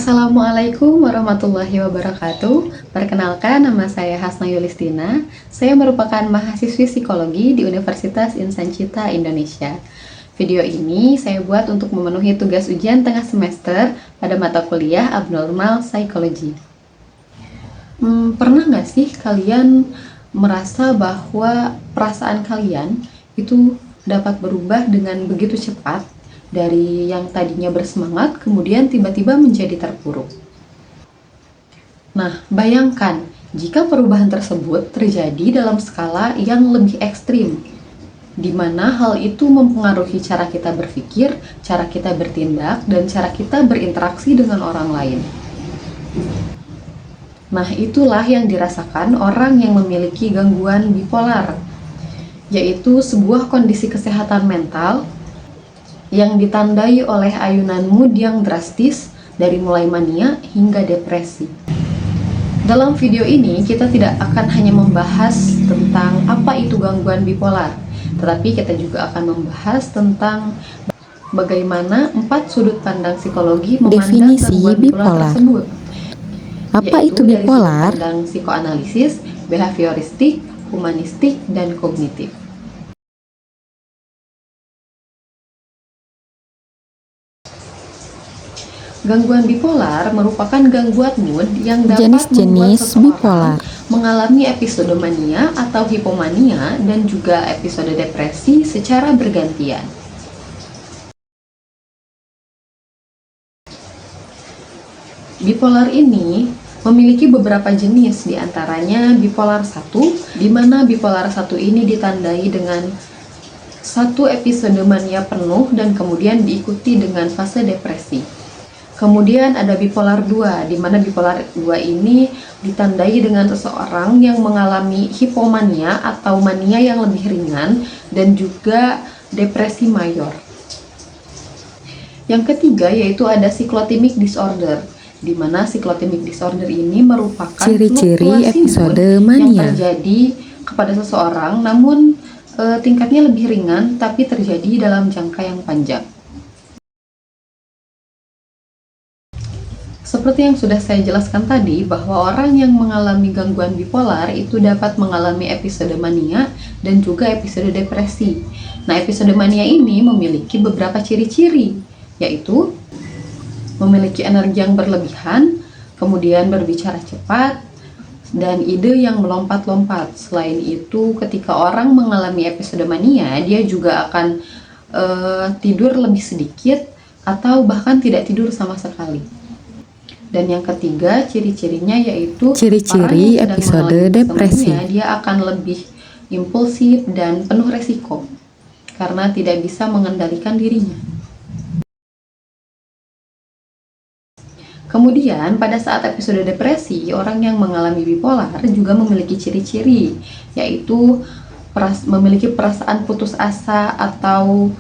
Assalamualaikum warahmatullahi wabarakatuh. Perkenalkan, nama saya Hasna Yulistina. Saya merupakan mahasiswi psikologi di Universitas Insan Cita, Indonesia. Video ini saya buat untuk memenuhi tugas ujian tengah semester pada mata kuliah Abnormal Psychology. Pernah nggak sih kalian merasa bahwa perasaan kalian itu dapat berubah dengan begitu cepat? Dari yang tadinya bersemangat, kemudian tiba-tiba menjadi terpuruk. Nah, bayangkan jika perubahan tersebut terjadi dalam skala yang lebih ekstrim, di mana hal itu mempengaruhi cara kita berpikir, cara kita bertindak, dan cara kita berinteraksi dengan orang lain. Nah, itulah yang dirasakan orang yang memiliki gangguan bipolar, yaitu sebuah kondisi kesehatan mental yang ditandai oleh ayunan mood yang drastis dari mulai mania hingga depresi. Dalam video ini kita tidak akan hanya membahas tentang apa itu gangguan bipolar, tetapi kita juga akan membahas tentang bagaimana 4 sudut pandang psikologi memandang definisi gangguan bipolar tersebut. Apa itu bipolar? Dari sudut pandang psikoanalisis, behavioristik, humanistik, dan kognitif. Gangguan bipolar merupakan gangguan mood yang dapat membuat seseorang mengalami episode mania atau hipomania dan juga episode depresi secara bergantian. Bipolar ini memiliki beberapa jenis, diantaranya bipolar 1, di mana bipolar 1 ini ditandai dengan satu episode mania penuh dan kemudian diikuti dengan fase depresi. Kemudian ada bipolar 2, di mana bipolar 2 ini ditandai dengan seseorang yang mengalami hipomania atau mania yang lebih ringan dan juga depresi mayor. Yang ketiga yaitu ada cyclothymic disorder, di mana cyclothymic disorder ini merupakan ciri-ciri episode mania yang terjadi kepada seseorang, namun tingkatnya lebih ringan tapi terjadi dalam jangka yang panjang. Seperti yang sudah saya jelaskan tadi, bahwa orang yang mengalami gangguan bipolar itu dapat mengalami episode mania dan juga episode depresi. Nah, episode mania ini memiliki beberapa ciri-ciri, yaitu memiliki energi yang berlebihan, kemudian berbicara cepat, dan ide yang melompat-lompat. Selain itu, ketika orang mengalami episode mania, dia juga akan tidur lebih sedikit atau bahkan tidak tidur sama sekali. Dan yang ketiga, ciri-cirinya yaitu ciri-ciri episode depresi. Dia akan lebih impulsif dan penuh resiko karena tidak bisa mengendalikan dirinya. Kemudian pada saat episode depresi, orang yang mengalami bipolar juga memiliki ciri-ciri, yaitu memiliki perasaan putus asa atau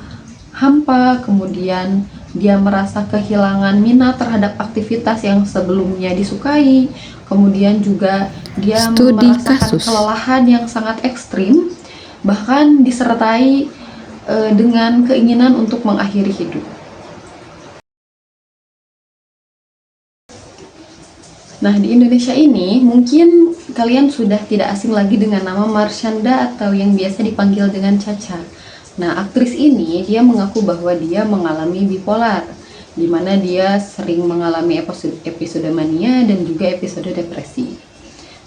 hampa, kemudian dia merasa kehilangan minat terhadap aktivitas yang sebelumnya disukai, kemudian juga dia merasakan kelelahan yang sangat ekstrim, bahkan disertai dengan keinginan untuk mengakhiri hidup. Nah, di Indonesia ini mungkin kalian sudah tidak asing lagi dengan nama Marshanda atau yang biasa dipanggil dengan Caca. Nah, aktris ini dia mengaku bahwa dia mengalami bipolar, di mana dia sering mengalami episode mania dan juga episode depresi.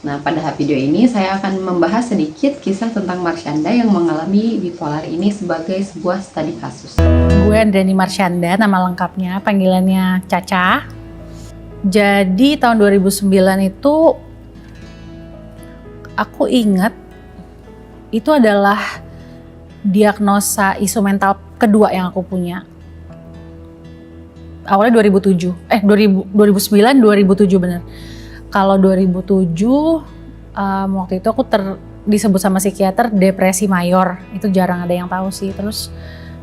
Nah, pada video ini saya akan membahas sedikit kisah tentang Marshanda yang mengalami bipolar ini sebagai sebuah studi kasus. Gue Andrani Marshanda, nama lengkapnya, panggilannya Caca. Jadi tahun 2009 itu aku ingat itu adalah diagnosa isu mental kedua yang aku punya. Awalnya 2009, 2007 bener. Kalau 2007 waktu itu aku disebut sama psikiater depresi mayor. Itu jarang ada yang tahu sih. Terus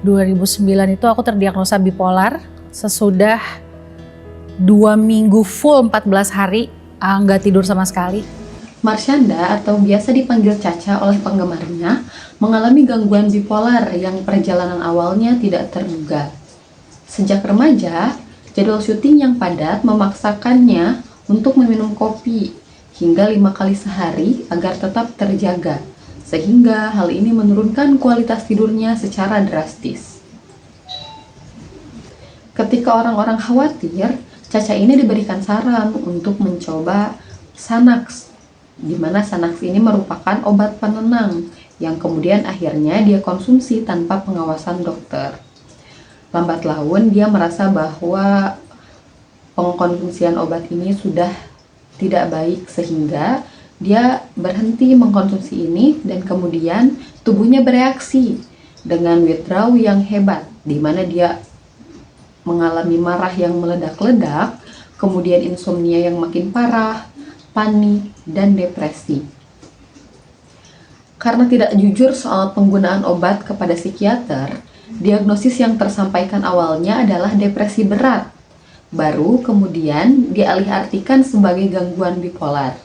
2009 itu aku terdiagnosa bipolar sesudah 2 minggu full 14 hari nggak tidur sama sekali. Marshanda atau biasa dipanggil Caca oleh penggemarnya mengalami gangguan bipolar yang perjalanan awalnya tidak terduga. Sejak remaja, Jadwal syuting yang padat memaksakannya untuk meminum kopi hingga 5 kali sehari agar tetap terjaga, sehingga hal ini menurunkan kualitas tidurnya secara drastis. Ketika orang-orang khawatir, Caca ini diberikan saran untuk mencoba Xanax, di mana Xanax ini merupakan obat penenang yang kemudian akhirnya dia konsumsi tanpa pengawasan dokter. Lambat laun dia merasa bahwa pengkonsumsian obat ini sudah tidak baik, sehingga dia berhenti mengkonsumsi ini dan kemudian tubuhnya bereaksi dengan withdrawal yang hebat, di mana dia mengalami marah yang meledak-ledak, kemudian insomnia yang makin parah, panik, dan depresi. Karena tidak jujur soal penggunaan obat kepada psikiater, diagnosis yang tersampaikan awalnya adalah depresi berat, baru kemudian dialih-artikan sebagai gangguan bipolar.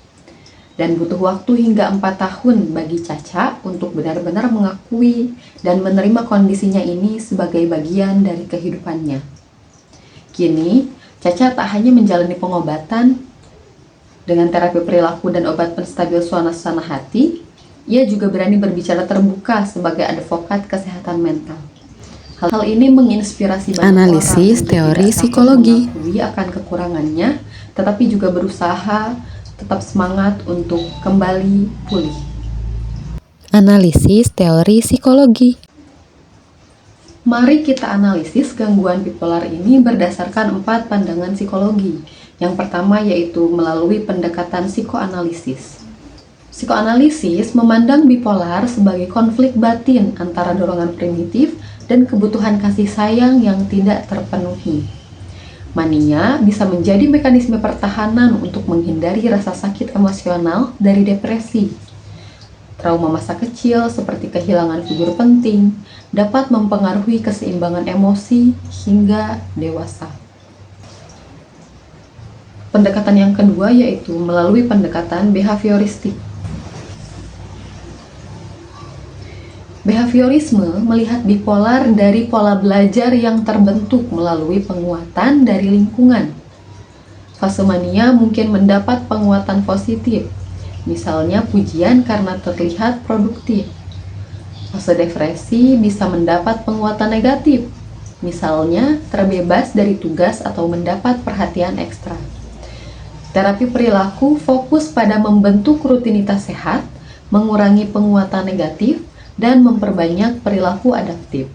Dan butuh waktu hingga 4 tahun bagi Caca untuk benar-benar mengakui dan menerima kondisinya ini sebagai bagian dari kehidupannya. Kini, Caca tak hanya menjalani pengobatan dengan terapi perilaku dan obat penstabil suasana hati, ia juga berani berbicara terbuka sebagai advokat kesehatan mental. Hal ini menginspirasi banyak Analisis orang teori untuk tidak psikologi. takut mengakui akan kekurangannya, tetapi juga berusaha tetap semangat untuk kembali pulih. Analisis teori psikologi. Mari kita analisis gangguan bipolar ini berdasarkan 4 pandangan psikologi. Yang pertama yaitu melalui pendekatan psikoanalisis. Psikoanalisis memandang bipolar sebagai konflik batin antara dorongan primitif dan kebutuhan kasih sayang yang tidak terpenuhi. Mania bisa menjadi mekanisme pertahanan untuk menghindari rasa sakit emosional dari depresi. Trauma masa kecil seperti kehilangan figur penting dapat mempengaruhi keseimbangan emosi hingga dewasa. Pendekatan yang kedua yaitu melalui pendekatan behavioristik. Behaviorisme melihat bipolar dari pola belajar yang terbentuk melalui penguatan dari lingkungan. Fase mania mungkin mendapat penguatan positif, misalnya pujian karena terlihat produktif. Fase depresi bisa mendapat penguatan negatif, misalnya terbebas dari tugas atau mendapat perhatian ekstra. Terapi perilaku fokus pada membentuk rutinitas sehat, mengurangi penguatan negatif, dan memperbanyak perilaku adaptif.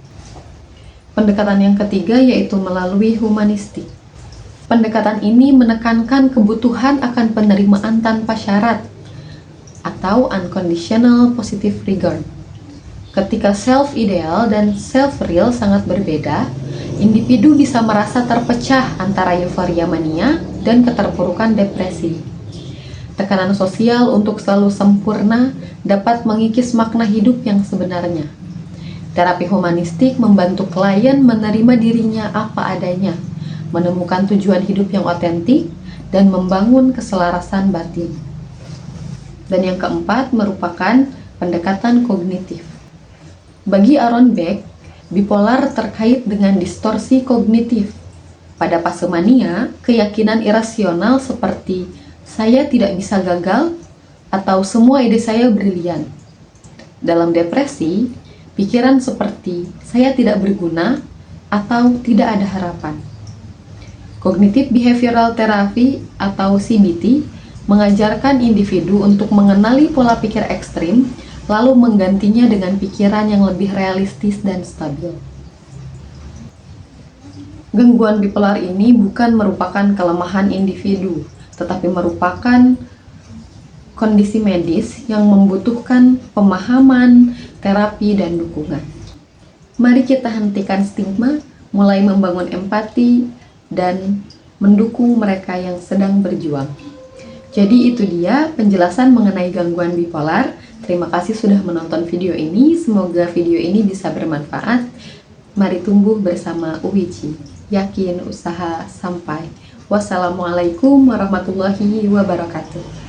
Pendekatan yang ketiga yaitu melalui humanistik. Pendekatan ini menekankan kebutuhan akan penerimaan tanpa syarat atau unconditional positive regard. Ketika self-ideal dan self-real sangat berbeda, individu bisa merasa terpecah antara euforia mania dan keterpurukan depresi. Tekanan sosial untuk selalu sempurna dapat mengikis makna hidup yang sebenarnya. Terapi humanistik membantu klien menerima dirinya apa adanya, menemukan tujuan hidup yang otentik, dan membangun keselarasan batin. Dan yang keempat merupakan pendekatan kognitif. Bagi Aaron Beck, bipolar terkait dengan distorsi kognitif. Pada fase mania, keyakinan irasional seperti saya tidak bisa gagal atau semua ide saya brilian. Dalam depresi, pikiran seperti saya tidak berguna atau tidak ada harapan. Cognitive Behavioral Therapy atau CBT mengajarkan individu untuk mengenali pola pikir ekstrim lalu menggantinya dengan pikiran yang lebih realistis dan stabil. Gangguan bipolar ini bukan merupakan kelemahan individu, tetapi merupakan kondisi medis yang membutuhkan pemahaman, terapi, dan dukungan. Mari kita hentikan stigma, mulai membangun empati, dan mendukung mereka yang sedang berjuang. Jadi itu dia penjelasan mengenai gangguan bipolar. Terima kasih sudah menonton video ini, semoga video ini bisa bermanfaat. Mari tumbuh bersama UWICI, yakin, usaha, sampai. Wassalamualaikum warahmatullahi wabarakatuh.